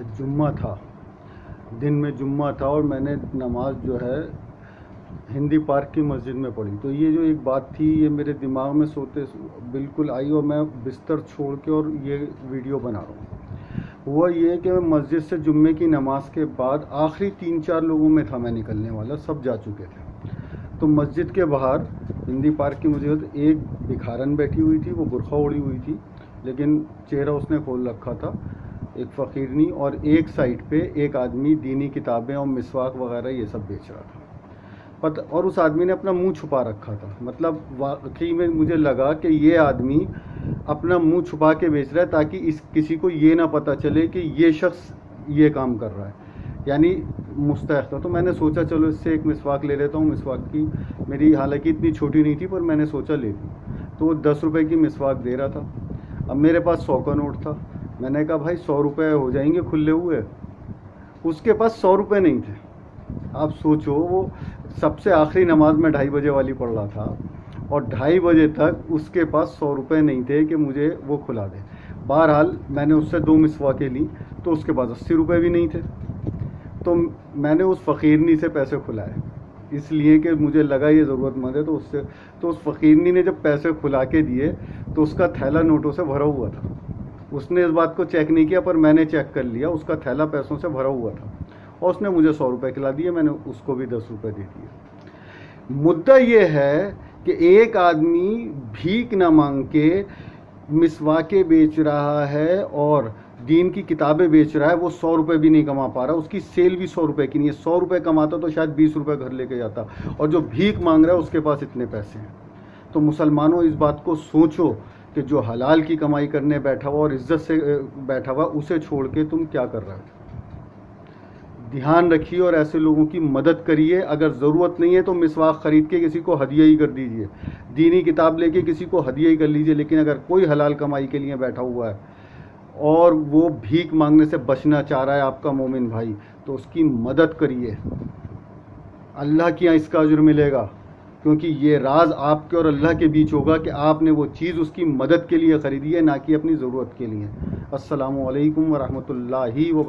آج جمعہ تھا، دن میں جمعہ تھا، اور میں نے نماز جو ہے ہندی پارک کی مسجد میں پڑھی. تو یہ جو ایک بات تھی یہ میرے دماغ میں سوتے بالکل آئی، اور میں بستر چھوڑ کے اور یہ ویڈیو بنا رہا ہوں. ہوا یہ کہ میں مسجد سے جمعے کی نماز کے بعد آخری 3-4 لوگوں میں تھا میں نکلنے والا، سب جا چکے تھے. تو مسجد کے باہر ہندی پارک کی مسجد ایک بکھارن بیٹھی ہوئی تھی، وہ برقع اوڑھی ہوئی تھی لیکن چہرہ اس نے کھول رکھا تھا، ایک فقیرنی، اور ایک سائڈ پہ ایک آدمی دینی کتابیں اور مسواک وغیرہ یہ سب بیچ رہا تھا. اور اس آدمی نے اپنا منہ چھپا رکھا تھا. مطلب واقعی میں مجھے لگا کہ یہ آدمی اپنا منہ چھپا کے بیچ رہا ہے تاکہ کسی کو یہ نہ پتہ چلے کہ یہ شخص یہ کام کر رہا ہے، یعنی مستحق تھا. تو میں نے سوچا چلو اس سے ایک مسواک لے لیتا ہوں. مسواک کی میری حالانکہ اتنی چھوٹی نہیں تھی پر میں نے سوچا لے لوں. تو وہ 10 روپے کی مسواک دے رہا تھا. اب میرے پاس 100 کا نوٹ تھا. میں نے کہا بھائی 100 روپے ہو جائیں گے کھلے ہوئے. اس کے پاس 100 روپے نہیں تھے. آپ سوچو، وہ سب سے آخری نماز میں 2:30 بجے والی پڑھ رہا تھا اور 2:30 بجے تک اس کے پاس 100 روپے نہیں تھے کہ مجھے وہ کھلا دے. بہرحال میں نے اس سے 2 مسواکیں لی تو اس کے پاس 80 روپے بھی نہیں تھے. تو میں نے اس فقیرنی سے پیسے کھلائے اس لیے کہ مجھے لگا یہ ضرورت مند ہے. تو اس فقیرنی نے جب پیسے کھلا کے دیے تو اس کا تھیلا نوٹوں سے بھرا ہوا تھا. اس نے اس بات کو چیک نہیں کیا پر میں نے چیک کر لیا، اس کا تھیلا پیسوں سے بھرا ہوا تھا. اور اس نے مجھے 100 روپے کھلا دیے، میں نے اس کو بھی 10 روپے دے دیے. مدعا یہ ہے کہ ایک آدمی بھیک نہ مانگ کے مسواکیں بیچ رہا ہے اور دین کی کتابیں بیچ رہا ہے، وہ 100 روپے بھی نہیں کما پا رہا. اس کی سیل بھی 100 روپے کی نہیں ہے. 100 روپے کماتا تو شاید 20 روپے گھر لے کے جاتا، اور جو بھیک مانگ رہا ہے اس کے پاس اتنے پیسے ہیں. تو مسلمانوں اس بات کو سوچو کہ جو حلال کی کمائی کرنے بیٹھا ہوا اور عزت سے بیٹھا ہوا اسے چھوڑ کے تم کیا کر رہے ہو. دھیان رکھیے اور ایسے لوگوں کی مدد کریے. اگر ضرورت نہیں ہے تو مسواک خرید کے کسی کو ہدیہ ہی کر دیجیے، دینی کتاب لے کے کسی کو ہدیہ ہی کر لیجیے. لیکن اگر کوئی حلال کمائی کے لیے بیٹھا ہوا ہے اور وہ بھیک مانگنے سے بچنا چاہ رہا ہے آپ کا مومن بھائی، تو اس کی مدد کریے. اللہ کے یہاں اس کا اجر ملے گا، کیونکہ یہ راز آپ کے اور اللہ کے بیچ ہوگا کہ آپ نے وہ چیز اس کی مدد کے لیے خریدی ہے، نہ کہ اپنی ضرورت کے لیے. السلام علیکم ورحمۃ اللہ وبرکاتہ.